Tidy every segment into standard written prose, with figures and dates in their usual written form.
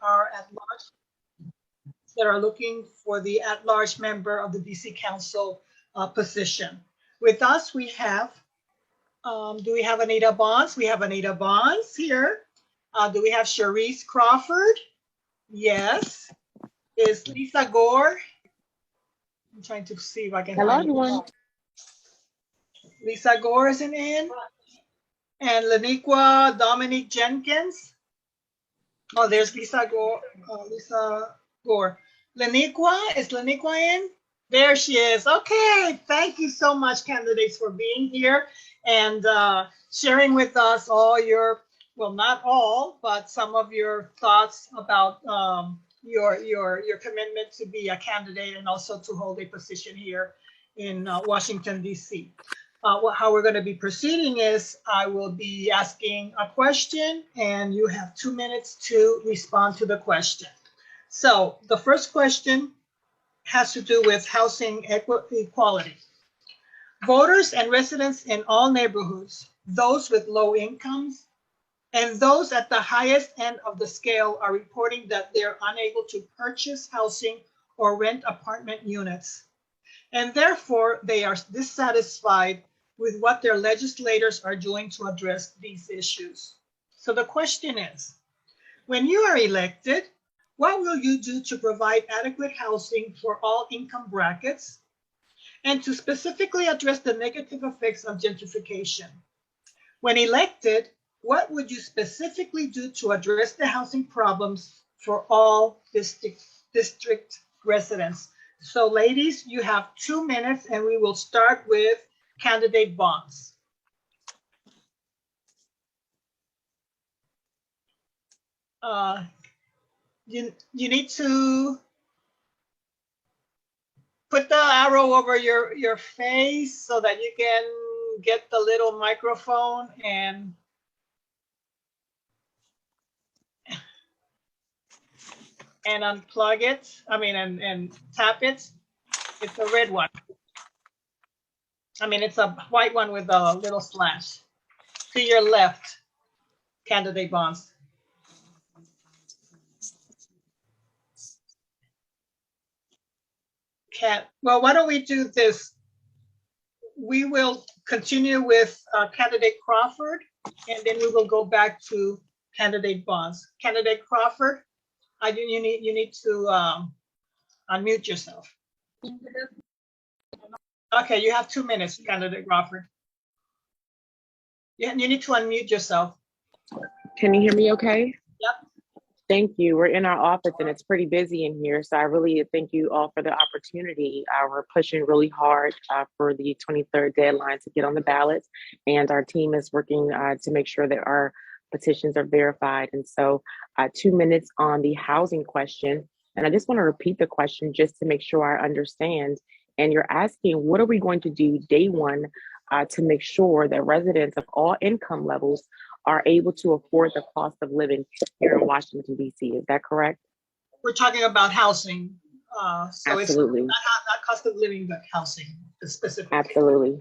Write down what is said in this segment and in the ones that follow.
are at large, that are looking for the at-large member of the DC Council position. With us, we have, do we have Anita Bonds? We have Anita Bonds here. Do we have Cherise Crawford? Yes. Is Lisa Gore? I'm trying to see if I can Hello, find everyone. Lisa Gore isn't in. And Laniqua Dominique Jenkins. Oh, there's Lisa Gore. Lisa Gore. Laniqua, is Laniqua in? There she is. Okay, thank you so much, candidates, for being here and sharing with us all your, well, not all, but some of your thoughts about your commitment to be a candidate and also to hold a position here in Washington, D.C. How we're going to be proceeding is I will be asking a question and you have 2 minutes to respond to the question. So the first question has to do with housing equality. Voters and residents in all neighborhoods, those with low incomes and those at the highest end of the scale, are reporting that they're unable to purchase housing or rent apartment units. And therefore, they are dissatisfied with what their legislators are doing to address these issues. So the question is, when you are elected, what will you do to provide adequate housing for all income brackets and to specifically address the negative effects of gentrification? When elected, what would you specifically do to address the housing problems for all district residents? So ladies, you have 2 minutes and we will start with candidate Bonds. You need to put the arrow over your face so that you can get the little microphone and unplug it. I mean, and tap it. It's a red one. I mean, it's a white one with a little slash. To your left, candidate Bonds. Well, why don't we do this? We will continue with candidate Crawford, and then we will go back to candidate Bonds. Candidate Crawford, you need to unmute yourself. Okay, you have 2 minutes, candidate Crawford. You need to unmute yourself. Can you hear me okay? Yep. Thank you. We're in our office and it's pretty busy in here. So I really thank you all for the opportunity. We're pushing really hard for the 23rd deadline to get on the ballots. And our team is working to make sure that our petitions are verified. And so 2 minutes on the housing question. And I just want to repeat the question just to make sure I understand. And you're asking, what are we going to do day one to make sure that residents of all income levels are able to afford the cost of living here in Washington, D.C. Is that correct? We're talking about housing. So absolutely. It's not cost of living, but housing specifically. Absolutely.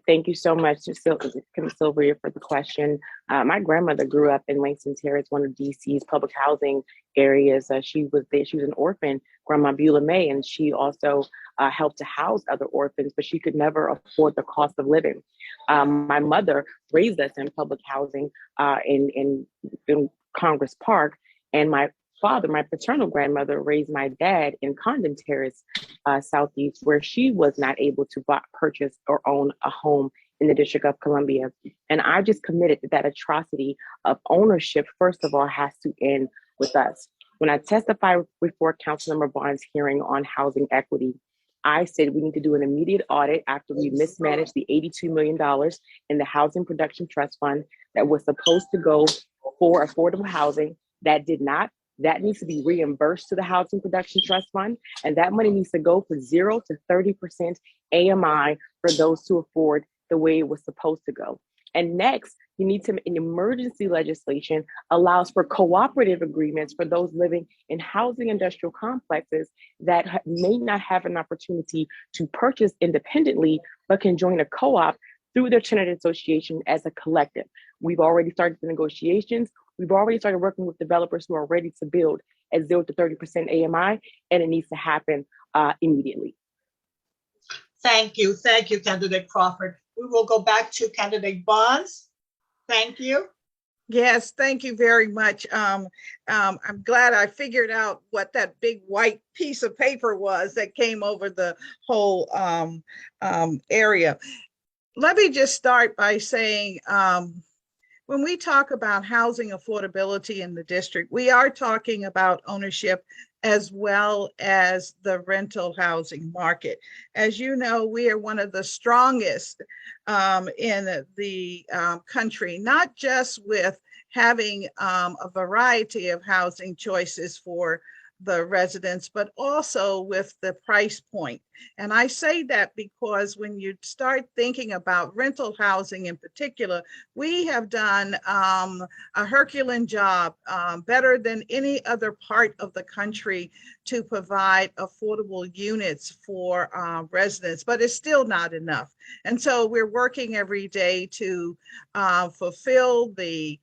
Thank you so much, Sylvia, for the question. My grandmother grew up in Langston Terrace, one of DC's public housing areas. She was an orphan, Grandma Beulah May, and she also helped to house other orphans, but she could never afford the cost of living. My mother raised us in public housing in Congress Park, and my father, my paternal grandmother, raised my dad in Condon Terrace, Southeast, where she was not able to purchase or own a home in the District of Columbia. And I just committed that atrocity of ownership, first of all, has to end with us. When I testified before Councilmember Barnes' hearing on housing equity, I said we need to do an immediate audit after we mismanaged the $82 million in the Housing Production Trust Fund that was supposed to go for affordable housing that did not. That needs to be reimbursed to the Housing Production Trust Fund, and that money needs to go for 0 to 30% AMI for those to afford the way it was supposed to go. And next, you need to, in emergency legislation, allows for cooperative agreements for those living in housing industrial complexes that may not have an opportunity to purchase independently, but can join a co-op through their tenant association as a collective. We've already started the negotiations. We've already started working with developers who are ready to build. at 0 to 30% AMI, and it needs to happen immediately. Thank you, Candidate Crawford. We will go back to Candidate Bonds. Thank you. Yes, thank you very much. I'm glad I figured out what that big white piece of paper was that came over the whole area. Let me just start by saying, when we talk about housing affordability in the district, we are talking about ownership as well as the rental housing market. As you know, we are one of the strongest in the country, not just with having a variety of housing choices for the residents, but also with the price point. And I say that because when you start thinking about rental housing in particular, we have done a Herculean job, better than any other part of the country, to provide affordable units for residents, but it's still not enough. And so we're working every day to fulfill the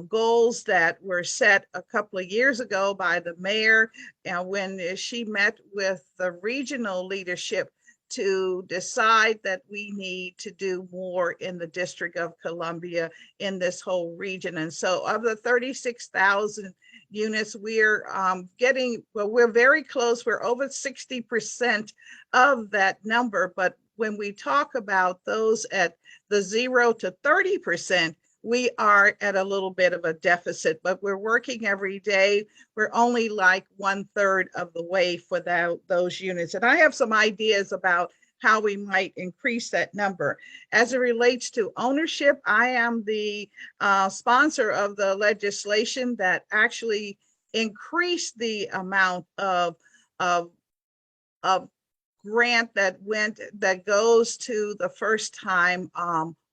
goals that were set a couple of years ago by the mayor, and when she met with the regional leadership to decide that we need to do more in the District of Columbia in this whole region. And so of the 36,000 units, we're we're very close. We're over 60% of that number. But when we talk about those at the 0 to 30%, we are at a little bit of a deficit, but we're working every day. We're only like 1/3 of the way for those units. And I have some ideas about how we might increase that number. As it relates to ownership, I am the sponsor of the legislation that actually increased the amount of grant that goes to the first-time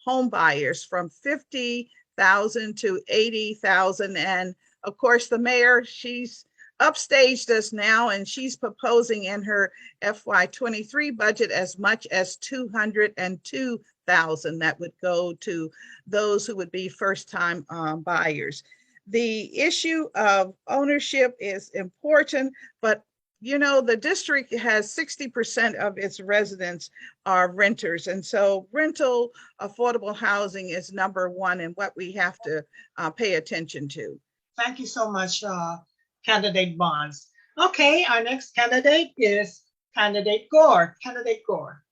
home buyers from 50,000 to 80,000. And of course, the mayor, she's upstaged us now, and she's proposing in her FY23 budget as much as 202,000 that would go to those who would be first-time buyers. The issue of ownership is important, but you know, the district has 60% of its residents are renters. And so rental affordable housing is number one and what we have to pay attention to. Thank you so much, Candidate Bonds. Okay, our next candidate is Candidate Gore. Candidate Gore.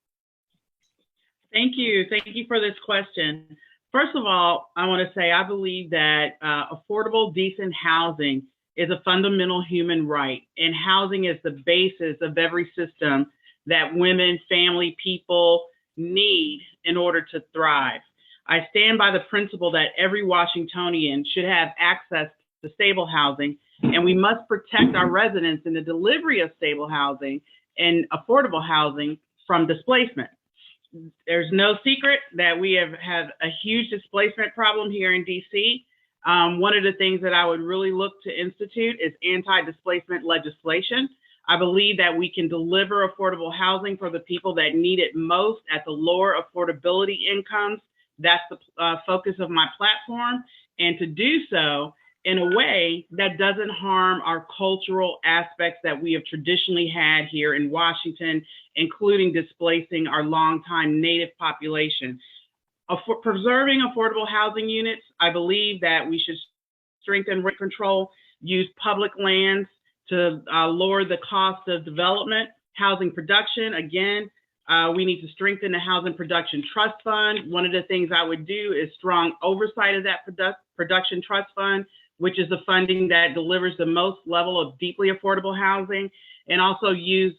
Thank you. Thank you for this question. First of all, I want to say I believe that affordable, decent housing is a fundamental human right, and housing is the basis of every system that women, family, people need in order to thrive. I stand by the principle that every Washingtonian should have access to stable housing, and we must protect our residents in the delivery of stable housing and affordable housing from displacement. There's no secret that we have had a huge displacement problem here in DC. One of the things that I would really look to institute is anti-displacement legislation. I believe that we can deliver affordable housing for the people that need it most at the lower affordability incomes. That's the focus of my platform, and to do so in a way that doesn't harm our cultural aspects that we have traditionally had here in Washington, including displacing our longtime Native population. Preserving affordable housing units, I believe that we should strengthen rent control, use public lands to lower the cost of development, housing production. Again, we need to strengthen the Housing Production Trust Fund. One of the things I would do is strong oversight of that production trust fund, which is the funding that delivers the most level of deeply affordable housing, and also use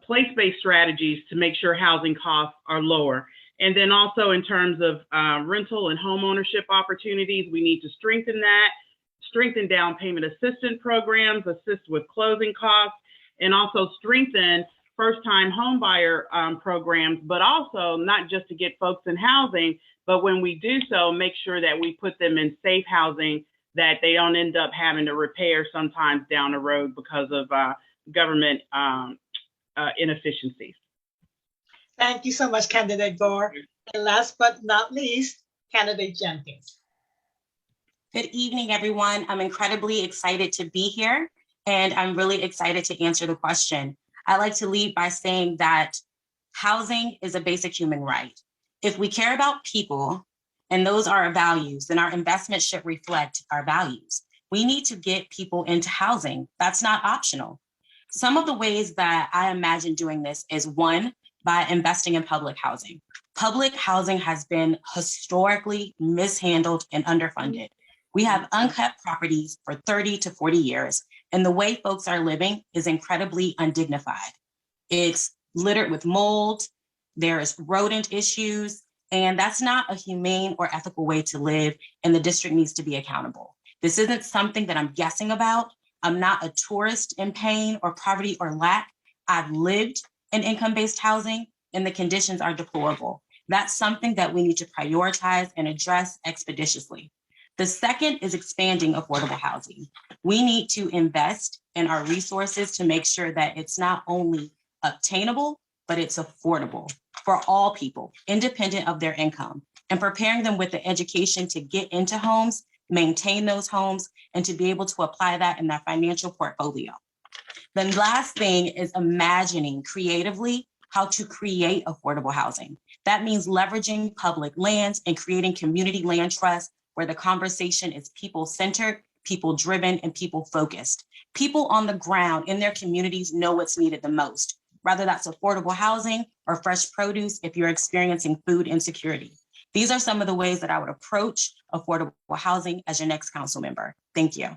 place-based strategies to make sure housing costs are lower. And then also in terms of rental and home ownership opportunities, we need to strengthen that, strengthen down payment assistance programs, assist with closing costs, and also strengthen first-time home buyer programs, but also not just to get folks in housing, but when we do so, make sure that we put them in safe housing that they don't end up having to repair sometimes down the road because of government inefficiencies. Thank you so much, Candidate Gore. And last but not least, Candidate Jenkins. Good evening, everyone. I'm incredibly excited to be here, and I'm really excited to answer the question. I like to lead by saying that housing is a basic human right. If we care about people and those are our values, then our investment should reflect our values. We need to get people into housing. That's not optional. Some of the ways that I imagine doing this is one, by investing in public housing. Public housing has been historically mishandled and underfunded. We have unkept properties for 30 to 40 years, and the way folks are living is incredibly undignified. It's littered with mold, there's rodent issues, and that's not a humane or ethical way to live, and the district needs to be accountable. This isn't something that I'm guessing about. I'm not a tourist in pain or poverty or lack. I've lived in income-based housing, and the conditions are deplorable. That's something that we need to prioritize and address expeditiously. The second is expanding affordable housing. We need to invest in our resources to make sure that it's not only obtainable, but it's affordable for all people, independent of their income, and preparing them with the education to get into homes, maintain those homes, and to be able to apply that in their financial portfolio. The last thing is imagining creatively how to create affordable housing. That means leveraging public lands and creating community land trusts where the conversation is people-centered, people-driven, and people-focused. People on the ground in their communities know what's needed the most, whether that's affordable housing or fresh produce if you're experiencing food insecurity. These are some of the ways that I would approach affordable housing as your next council member. Thank you.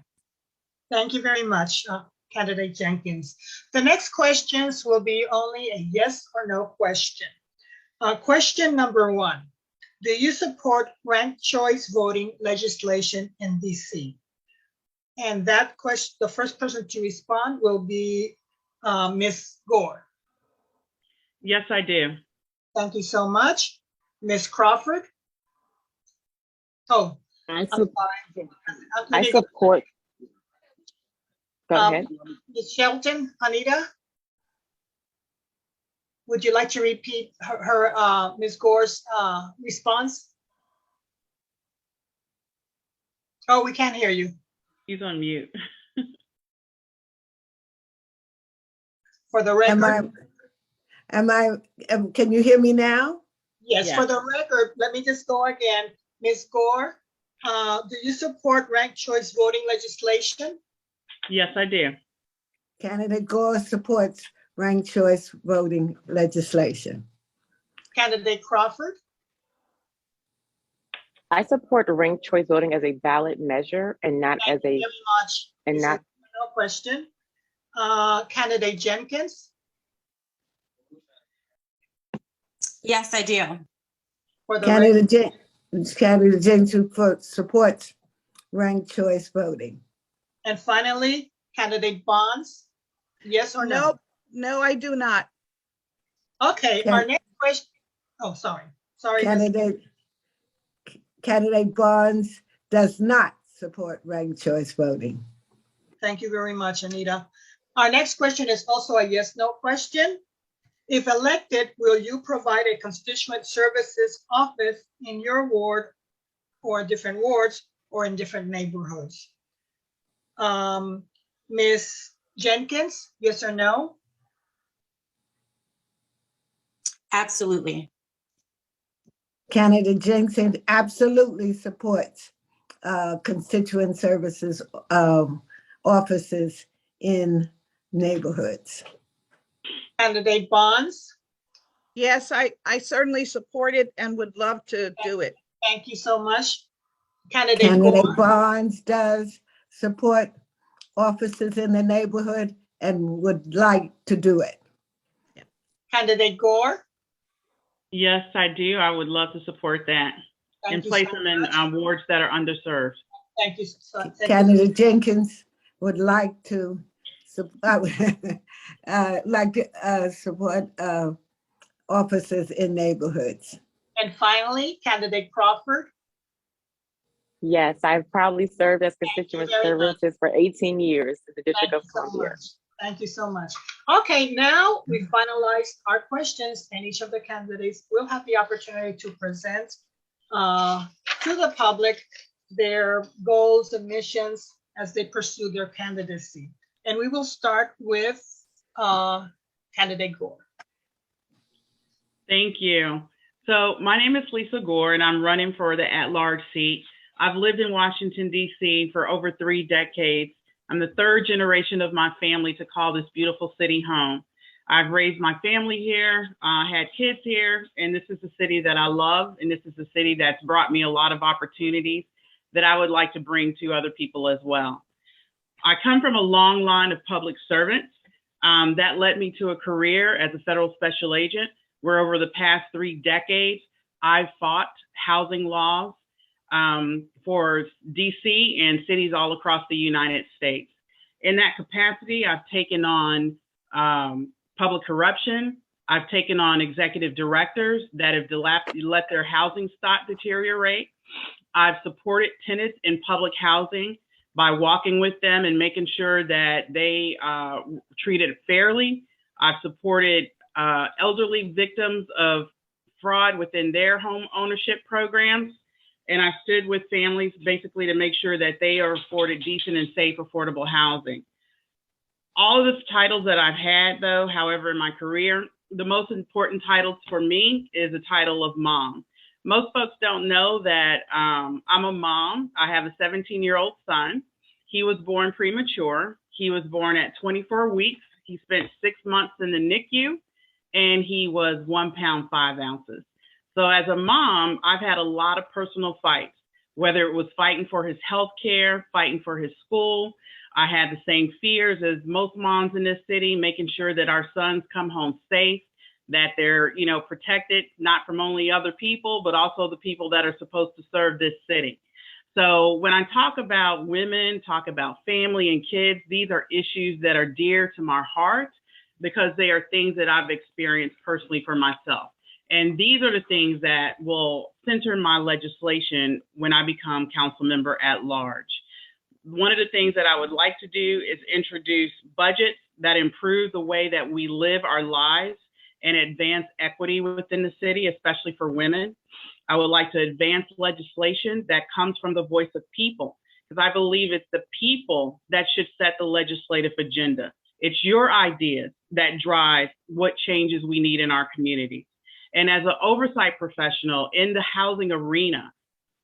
Thank you very much, Candidate Jenkins. The next questions will be only a yes or no question. Question number 1. Do you support ranked choice voting legislation in DC? And that question, the first person to respond will be Ms. Gore. Yes, I do. Thank you so much. Ms. Crawford? Oh, I I'm sorry. support. Go ahead. Ms. Shelton, Anita? Would you like to repeat her Ms. Gore's response? Oh, we can't hear you. He's on mute. For the record. Can you hear me now? Yes, Yeah. for the record, let me just go again. Ms. Gore, do you support ranked choice voting legislation? Yes, I do. Candidate Gore supports ranked choice voting legislation. Candidate Crawford? I support ranked choice voting as a ballot measure and not Thank as you a very much. and This is not no question. Candidate Jenkins? Yes, I do. For the record. Candidate Jenkins supports ranked choice voting. And finally, Candidate Bonds? Yes or no? Nope, no, I do not. Okay, our next question. Oh, sorry. Sorry. Ms. Candidate Barnes does not support ranked choice voting. Thank you very much, Anita. Our next question is also a yes/no question. If elected, will you provide a constituent services office in your ward or different wards or in different neighborhoods? Ms. Jenkins, yes or no? Absolutely. Candidate Jenkins absolutely supports constituent services offices in neighborhoods. Candidate Bonds? Yes, I certainly support it and would love to do it. Thank you so much. Candidate Candidate Gore? Barnes does support offices in the neighborhood and would like to do it. Candidate Gore? Yes, I do. I would love to support that Thank and you place so them in much. wards that are underserved. Thank you. Thank you. Candidate Jenkins would like to support offices in neighborhoods. And finally, Candidate Crawford? yes. I've probably served as constituent very much. services for 18 years in the District of Thank you so Columbia. much. Thank you so much. Okay, now we finalized our questions and each of the candidates will have the opportunity to present to the public their goals and missions as they pursue their candidacy. And we will start with candidate Gore. Thank you. So my name is Lisa Gore, and I'm running for the at-large seat. I've lived in Washington, D.C. for over 3 decades. I'm the 3rd generation of my family to call this beautiful city home. I've raised my family here, had kids here, and this is a city that I love, and this is a city that's brought me a lot of opportunities that I would like to bring to other people as well. I come from a long line of public servants. That led me to a career as a federal special agent, where over the past 3 decades, I've fought housing laws for DC and cities all across the United States. In that capacity, I've taken on public corruption. I've taken on executive directors that have let their housing stock deteriorate. I've supported tenants in public housing by walking with them and making sure that they treated fairly. I've supported elderly victims of fraud within their home ownership programs. And I stood with families basically to make sure that they are afforded decent and safe, affordable housing. All of the titles that I've had, though, however, in my career, the most important titles for me is the title of mom. Most folks don't know that I'm a mom. I have a 17-year-old son. He was born premature. He was born at 24 weeks. He spent 6 months in the NICU, and he was 1 pound, 5 ounces. So as a mom, I've had a lot of personal fights, whether it was fighting for his health care, fighting for his school. I had the same fears as most moms in this city, making sure that our sons come home safe, that they're, protected, not from only other people, but also the people that are supposed to serve this city. So when I talk about women, talk about family and kids, these are issues that are dear to my heart because they are things that I've experienced personally for myself. And these are the things that will center my legislation when I become council member at large. One of the things that I would like to do is introduce budgets that improve the way that we live our lives and advance equity within the city, especially for women. I would like to advance legislation that comes from the voice of people, because I believe it's the people that should set the legislative agenda. It's your ideas that drive what changes we need in our community. And as an oversight professional in the housing arena,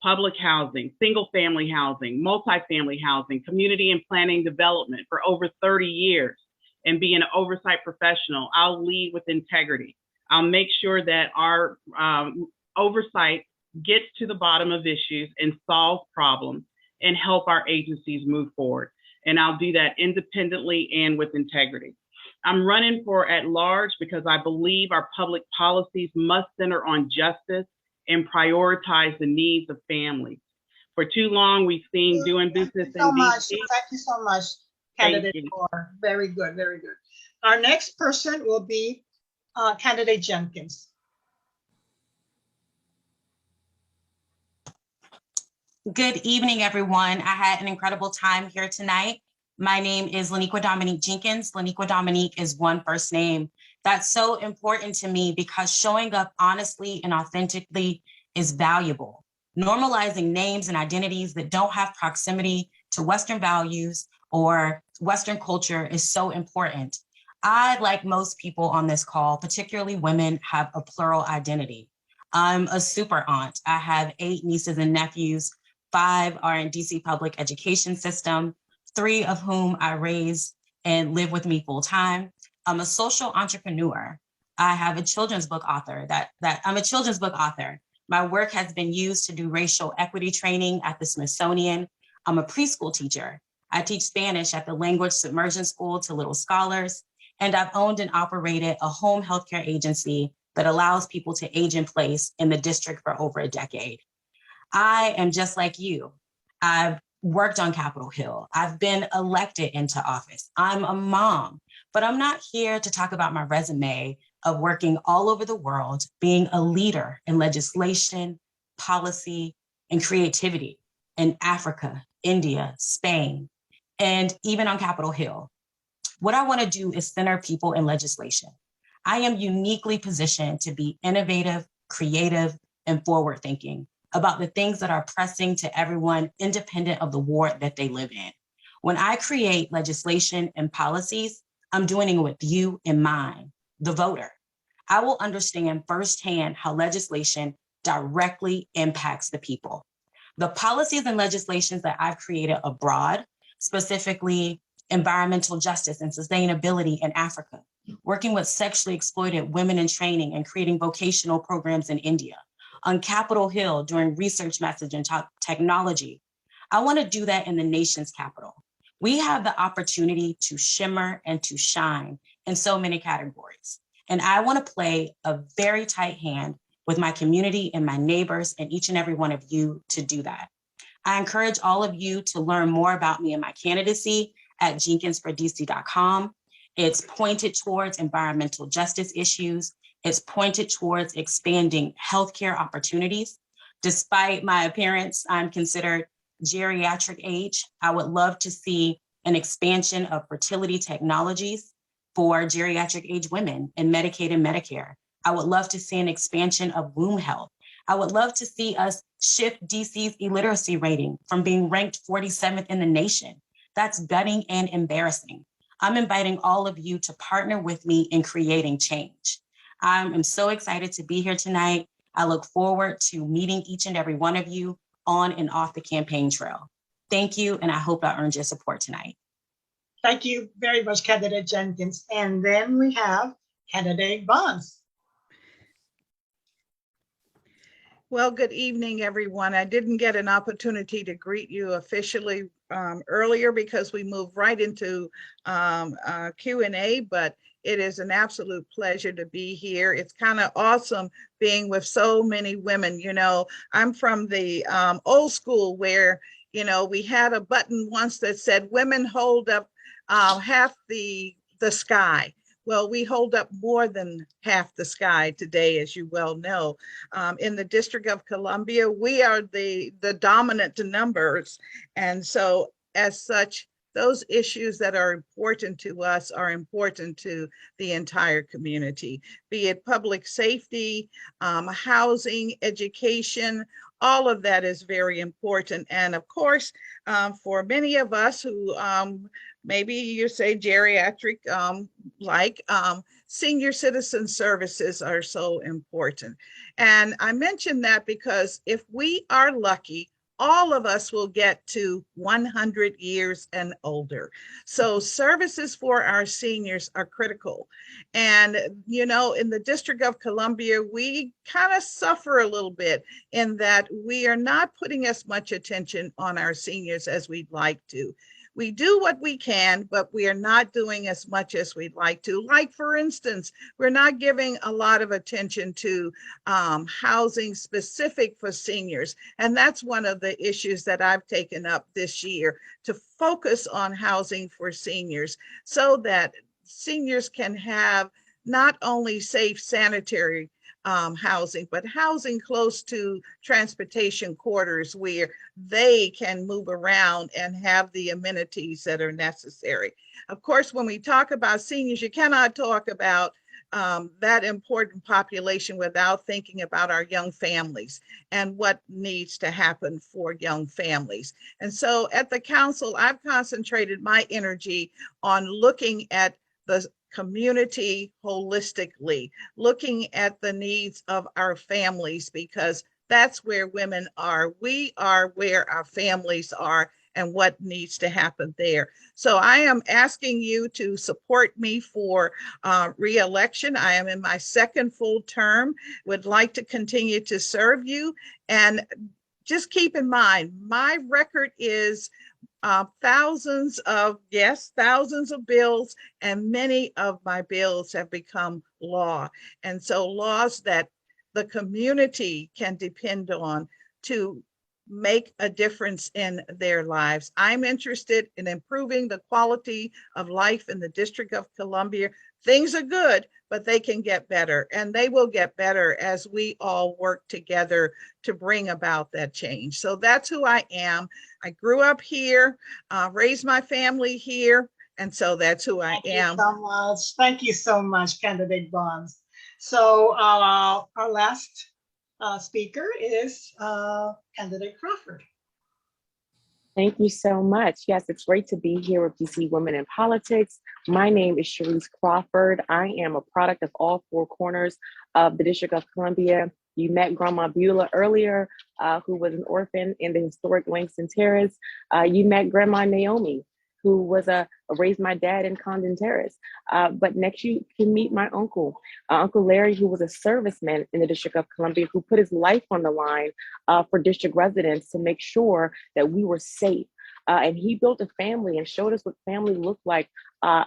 public housing, single family housing, multifamily housing, community and planning development for over 30 years, and being an oversight professional, I'll lead with integrity. I'll make sure that our oversight gets to the bottom of issues and solves problems and help our agencies move forward. And I'll do that independently and with integrity. I'm running for at large because I believe our public policies must center on justice and prioritize the needs of families. For too long, we've seen doing business in DC. Thank you so much, candidate Gore. Very good, very good. Our next person will be candidate Jenkins. Good evening, everyone. I had an incredible time here tonight. My name is Laniqua Dominique Jenkins. Laniqua Dominique is one first name. That's so important to me because showing up honestly and authentically is valuable. Normalizing names and identities that don't have proximity to Western values or Western culture is so important. I, like most people on this call, particularly women, have a plural identity. I'm a super aunt. I have 8 nieces and nephews. 5 are in DC public education system, 3 of whom I raise and live with me full time. I'm a social entrepreneur. I have a children's book author I'm a children's book author. My work has been used to do racial equity training at the Smithsonian. I'm a preschool teacher. I teach Spanish at the Language Submersion School to little scholars. And I've owned and operated a home healthcare agency that allows people to age in place in the district for over a decade. I am just like you. I've worked on Capitol Hill. I've been elected into office. I'm a mom, but I'm not here to talk about my resume of working all over the world, being a leader in legislation, policy, and creativity in Africa, India, Spain, and even on Capitol Hill. What I want to do is center people in legislation. I am uniquely positioned to be innovative, creative, and forward-thinking about the things that are pressing to everyone independent of the ward that they live in. When I create legislation and policies, I'm doing it with you in mind, the voter. I will understand firsthand how legislation directly impacts the people. The policies and legislations that I've created abroad, specifically environmental justice and sustainability in Africa, working with sexually exploited women in training and creating vocational programs in India, on Capitol Hill during research message and technology. I want to do that in the nation's capital. We have the opportunity to shimmer and to shine in so many categories. And I want to play a very tight hand with my community and my neighbors and each and every one of you to do that. I encourage all of you to learn more about me and my candidacy at JenkinsForDC.com. It's pointed towards environmental justice issues. It's pointed towards expanding healthcare opportunities. Despite my appearance, I'm considered geriatric age. I would love to see an expansion of fertility technologies for geriatric age women in Medicaid and Medicare. I would love to see an expansion of womb health. I would love to see us shift DC's illiteracy rating from being ranked 47th in the nation. That's gutting and embarrassing. I'm inviting all of you to partner with me in creating change. I am so excited to be here tonight. I look forward to meeting each and every one of you on and off the campaign trail. Thank you, and I hope I earned your support tonight. Thank you very much, Candidate Jenkins. And then we have Candidate Bonds. Well, good evening, everyone. I didn't get an opportunity to greet you officially earlier because we moved right into Q&A, but it is an absolute pleasure to be here. It's kind of awesome being with so many women. You know, I'm from the old school where, you know, we had a button once that said women hold up half the sky. Well, we hold up more than half the sky today, as you well know. In the District of Columbia, we are the dominant numbers. And so as such, those issues that are important to us are important to the entire community, be it public safety, housing, education, all of that is very important. And of course, for many of us who maybe you say geriatric, senior citizen services are so important. And I mention that because if we are lucky, all of us will get to 100 years and older. So services for our seniors are critical. And, you know, in the District of Columbia, we kind of suffer a little bit in that we are not putting as much attention on our seniors as we'd like to. We do what we can, but we are not doing as much as we'd like to. Like, for instance, we're not giving a lot of attention to housing specific for seniors. And that's one of the issues that I've taken up this year, to focus on housing for seniors so that seniors can have not only safe, sanitary housing, but housing close to transportation quarters where they can move around and have the amenities that are necessary. Of course, when we talk about seniors, you cannot talk about that important population without thinking about our young families and what needs to happen for young families. And so at the council, I've concentrated my energy on looking at the community holistically, looking at the needs of our families, because that's where women are. We are where our families are and what needs to happen there. So I am asking you to support me for re-election. I am in my second full term, would like to continue to serve you. And just keep in mind, my record is thousands of bills, and many of my bills have become law. And so laws that the community can depend on to make a difference in their lives. I'm interested in improving the quality of life in the District of Columbia. Things are good, but they can get better, and they will get better as we all work together to bring about that change. So that's who I am. I grew up here, raised my family here, and so that's who I am. Thank you so much. Thank you so much, Candidate Bonds. So our last speaker is candidate Crawford. Thank you so much. Yes, it's great to be here with DC Women in Politics. My name is Sharice Crawford. I am a product of all four corners of the District of Columbia. You met Grandma Beulah earlier, who was an orphan in the historic Langston Terrace. You met Grandma Naomi, who was raised my dad in Condon Terrace. But next you can meet my uncle, Uncle Larry, who was a serviceman in the District of Columbia, who put his life on the line for district residents to make sure that we were safe. And he built a family and showed us what family looked like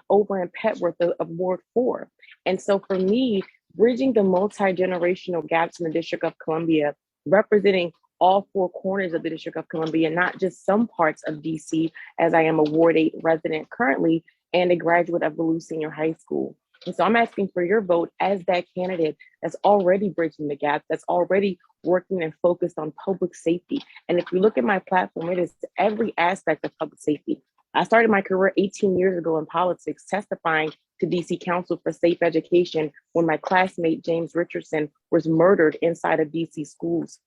over in Petworth of Ward 4. And so for me, bridging the multi-generational gaps in the District of Columbia, representing all four corners of the District of Columbia, not just some parts of DC, as I am a Ward 8 resident currently and a graduate of Ballou Senior High School. And so I'm asking for your vote as that candidate that's already bridging the gap, that's already working and focused on public safety. And if you look at my platform, it is every aspect of public safety. I started my career 18 years ago in politics, testifying to DC Council for Safe Education when my classmate James Richardson was murdered inside of DC schools.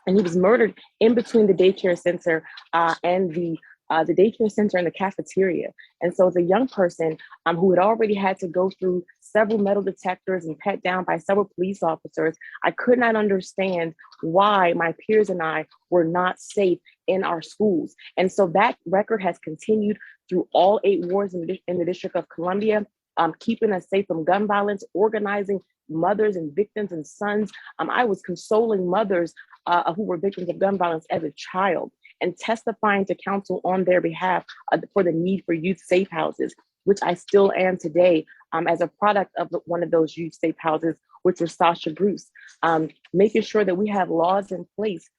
And he was murdered in between the daycare center and the daycare center and the cafeteria. And so as a young person who had already had to go through several metal detectors and pat down by several police officers, I could not understand why my peers and I were not safe in our schools. And so that record has continued through all 8 wards in the District of Columbia, keeping us safe from gun violence, organizing mothers and victims and sons. I was consoling mothers who were victims of gun violence as a child and testifying to council on their behalf for the need for youth safe houses, which I still am today as a product of one of those youth safe houses, which was Sasha Bruce, making sure that we have laws in place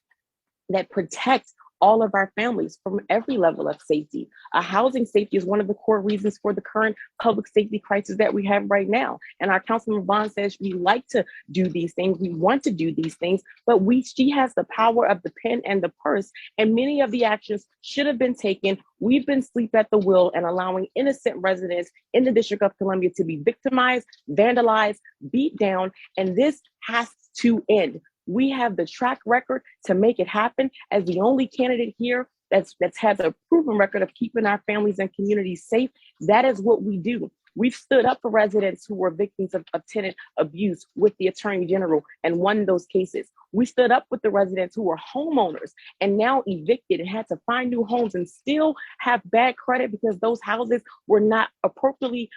that protect all of our families from every level of safety. Housing safety is one of the core reasons for the current public safety crisis that we have right now. And our Councilman Vaughn says we like to do these things, we want to do these things, but she has the power of the pen and the purse, and many of the actions should have been taken. We've been asleep at the wheel and allowing innocent residents in the District of Columbia to be victimized, vandalized, beat down, and this has to end. We have the track record to make it happen as the only candidate here that's has a proven record of keeping our families and communities safe. That is what we do. We've stood up for residents who were victims of tenant abuse with the Attorney General and won those cases. We stood up with the residents who were homeowners and now evicted and had to find new homes and still have bad credit because those houses were not appropriately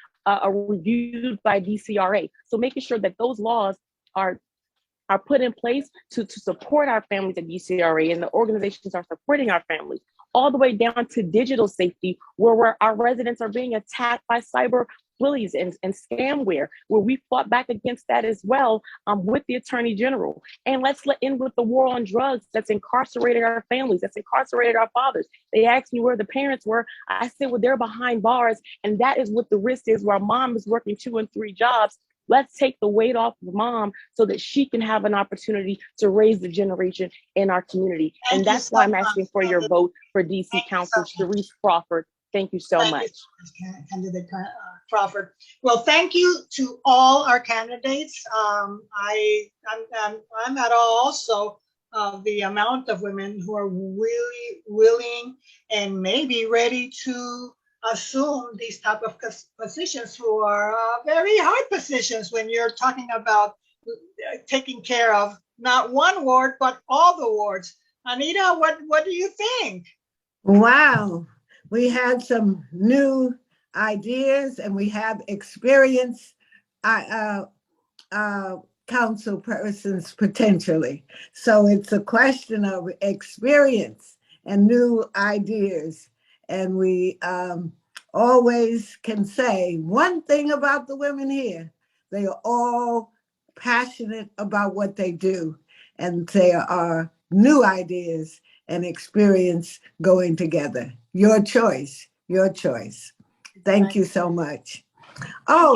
reviewed by DCRA. So making sure that those laws are put in place to support our families at DCRA, and the organizations are supporting our families, all the way down to digital safety, where our residents are being attacked by cyber bullies and scamware, where we fought back against that as well with the Attorney General. And let's let in with the war on drugs that's incarcerated our families, that's incarcerated our fathers. They asked me where the parents were. I said, well, they're behind bars. And that is what the risk is, where mom is working 2 and 3 jobs. Let's take the weight off of mom so that she can have an opportunity to raise the generation in our community. And that's why I'm asking for your vote for DC Council Sharice Crawford. Thank you so much. Candidate Crawford. Well, thank you to all our candidates. I'm at all also of the amount of women who are really willing and maybe ready to assume these type of positions, who are very hard positions when you're talking about taking care of not one ward, but all the wards. Anita, what do you think? Wow, we had some new ideas and we have experience council persons potentially. So it's a question of experience and new ideas. And we always can say one thing about the women here: they are all passionate about what they do, and there are new ideas and experience going together. Your choice, your choice. Thank you so much. Oh.